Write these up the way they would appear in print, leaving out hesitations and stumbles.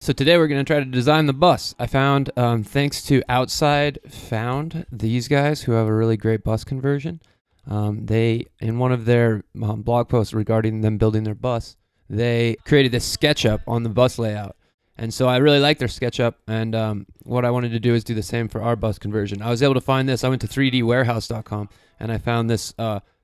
So today we're going to try to design the bus. I found, thanks to Outside Found, these guys who have a really great bus conversion, they, in one of their blog posts regarding them building their bus, they created this SketchUp on the bus layout. And so I really like their SketchUp, and what I wanted to do is do the same for our bus conversion. I was able to find this. I went to 3dwarehouse.com, and I found this.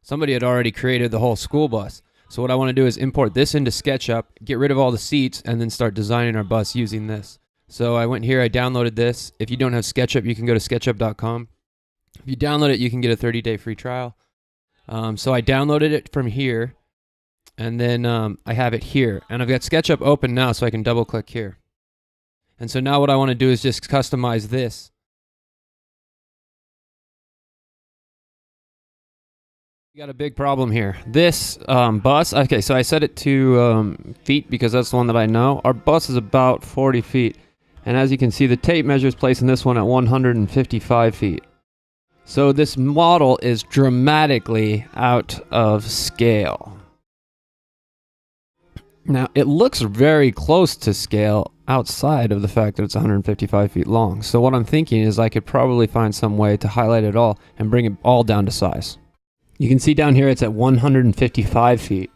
Somebody had already created the whole school bus. So what I want to do is import this into SketchUp, get rid of all the seats, and then start designing our bus using this. So I went here, I downloaded this. If you don't have SketchUp, you can go to sketchup.com. If you download it, you can get a 30-day free trial. So I downloaded it from here, and then I have it here. And I've got SketchUp open now, so I can double-click here. And so now what I want to do is just customize this. We got a big problem here. This bus, okay, so I set it to feet because that's the one that I know. Our bus is about 40 feet. And as you can see, the tape measure is placing this one at 155 feet. So this model is dramatically out of scale. Now, it looks very close to scale outside of the fact that it's 155 feet long. So what I'm thinking is I could probably find some way to highlight it all and bring it all down to size. You can see down here it's at 155 feet.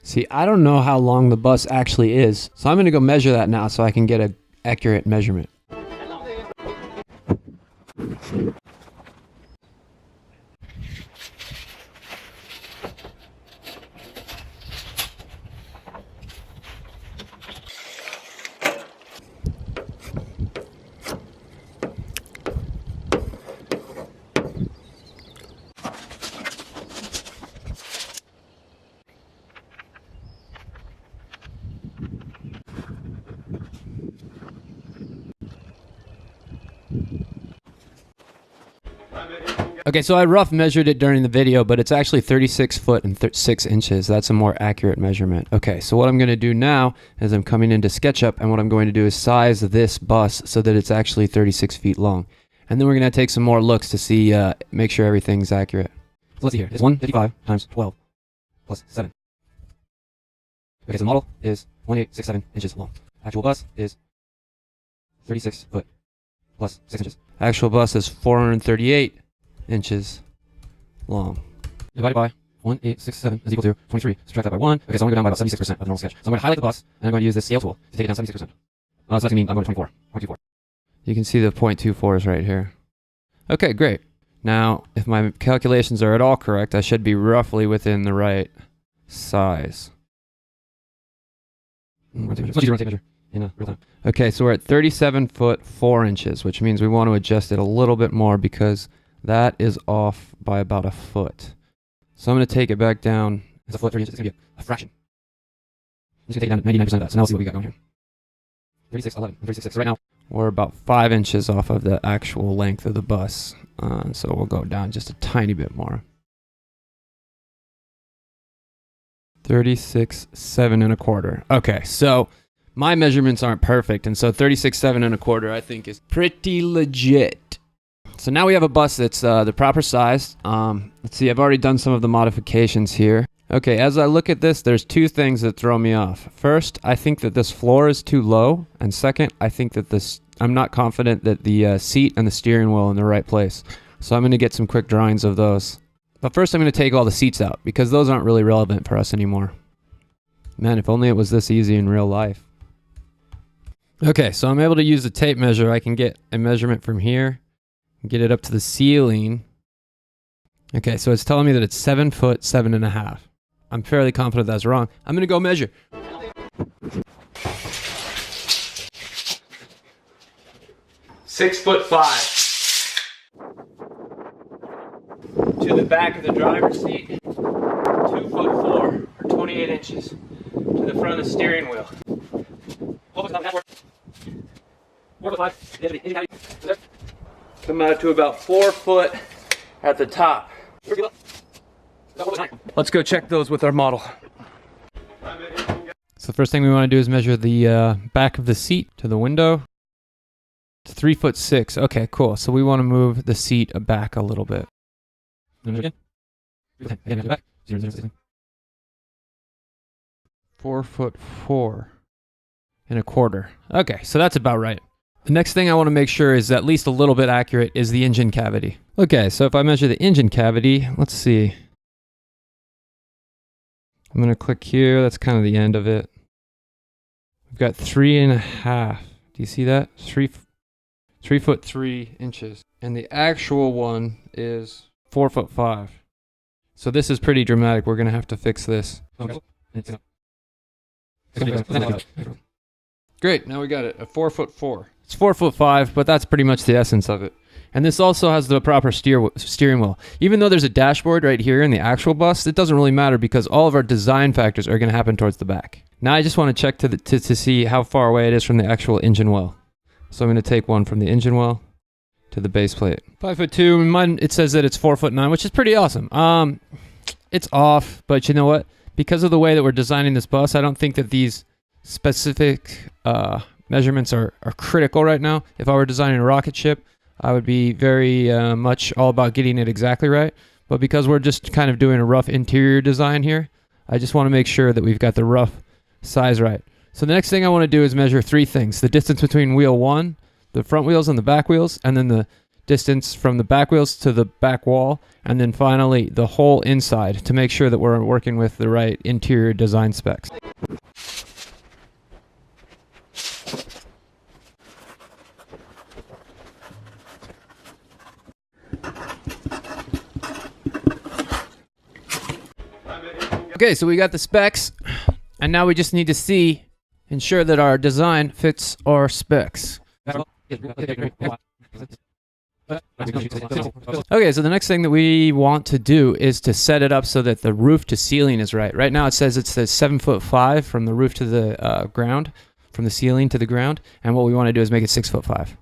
See, I don't know how long the bus actually is, so I'm going to go measure that now so I can get an accurate measurement. Okay, so I rough measured it during the video, but it's actually 36 foot and 6 inches. That's a more accurate measurement. Okay, so what I'm going to do now is I'm coming into SketchUp, and what I'm going to do is size this bus so that it's actually 36 feet long. And then we're going to take some more looks to see, make sure everything's accurate. So let's see here. It's 155 times 12 plus 7. Okay, so the model is 1867 inches long. Actual bus is 36 foot plus 6 inches. Actual bus is 438 inches long. Divided by 1867 is equal to 23. Subtract that by 1. Okay, so I'm going to go down by about 76% of the normal sketch. So I'm going to highlight the bus, and I'm going to use this scale tool to take it down 76%. So that's going to mean I'm going to 24.24. You can see the 0.24s right here. Okay, great. Now, if my calculations are at all correct, I should be roughly within the right size. It's much easier to measure in real time. Okay, so we're at 37 foot 4 inches, which means we want to adjust it a little bit more because that is off by about a foot. So I'm going to take it back down. It's a foot, 3 inches. It's going to be a fraction. I'm just going to take it down 99% of that. So now let's see what we got going here. 36.11 and 36.6. So right now, we're about 5 inches off of the actual length of the bus. So we'll go down just a tiny bit more. 36.7 1/4. Okay, so my measurements aren't perfect, and so 36.7 1/4 I think is pretty legit. So now we have a bus that's the proper size. Let's see, I've already done some of the modifications here. Okay, as I look at this, there's two things that throw me off. First, I think that this floor is too low, and second, I think that I'm not confident that the seat and the steering wheel are in the right place. So I'm going to get some quick drawings of those. But first I'm going to take all the seats out, because those aren't really relevant for us anymore. Man, if only it was this easy in real life. Okay, so I'm able to use the tape measure. I can get a measurement from here, get it up to the ceiling. Okay, so it's telling me that it's 7 foot 7 1/2. I'm fairly confident that's wrong. I'm going to go measure. 6 foot 5. To the back of the driver's seat, 2 foot 4, or 28 inches. To the front of the steering wheel. 4 foot 5. Come out to about 4 foot at the top. Let's go check those with our model. So the first thing we want to do is measure the back of the seat to the window. It's 3 foot 6. Okay, cool. So we want to move the seat back a little bit. Again. Back. 4 foot 4. 1/4. Okay, so that's about right. The next thing I want to make sure is at least a little bit accurate is the engine cavity. Okay, so if I measure the engine cavity, let's see. I'm going to click here. That's kind of the end of it. We've got 3.5. Do you see that? 3 foot 3 inches. And the actual one is 4 foot 5. So this is pretty dramatic. We're going to have to fix this. Great, now we got it. A 4 foot 4. It's 4 foot 5, but that's pretty much the essence of it. And this also has the proper steering wheel. Even though there's a dashboard right here in the actual bus, it doesn't really matter because all of our design factors are going to happen towards the back. Now I just want to check to see how far away it is from the actual engine well. So I'm going to take one from the engine well to the base plate. 5 foot 2. Mine, it says that it's 4 foot 9, which is pretty awesome. It's off, but you know what? Because of the way that we're designing this bus, I don't think that these specific measurements are critical right now. If I were designing a rocket ship, I would be very much all about getting it exactly right. But because we're just kind of doing a rough interior design here, I just want to make sure that we've got the rough size right. So the next thing I want to do is measure 3 things. The distance between wheel 1, the front wheels and the back wheels, and then the distance from the back wheels to the back wall, and then finally the whole inside to make sure that we're working with the right interior design specs. Okay, so we got the specs, and now we just need to ensure that our design fits our specs. Okay, so the next thing that we want to do is to set it up so that the roof to ceiling is right. Right now it says it's 7 foot 5 from the roof to the ground, from the ceiling to the ground, and what we want to do is make it 6 foot 5.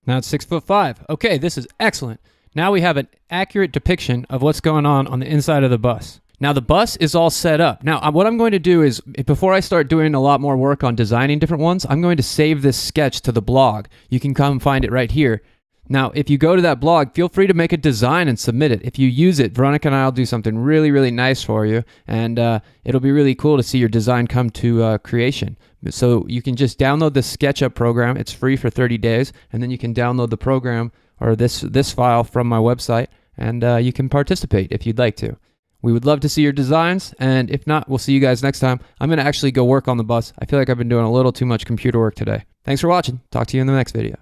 Now it's 6 foot 5. Okay, this is excellent. Now we have an accurate depiction of what's going on the inside of the bus. Now the bus is all set up. Now what I'm going to do is, before I start doing a lot more work on designing different ones, I'm going to save this sketch to the blog. You can come find it right here. Now if you go to that blog, feel free to make a design and submit it. If you use it, Veronica and I will do something really, really nice for you, and it'll be really cool to see your design come to creation. So you can just download the SketchUp program. It's free for 30 days, and then you can download the program or this file from my website, and you can participate if you'd like to. We would love to see your designs, and if not, we'll see you guys next time. I'm going to actually go work on the bus. I feel like I've been doing a little too much computer work today. Thanks for watching. Talk to you in the next video.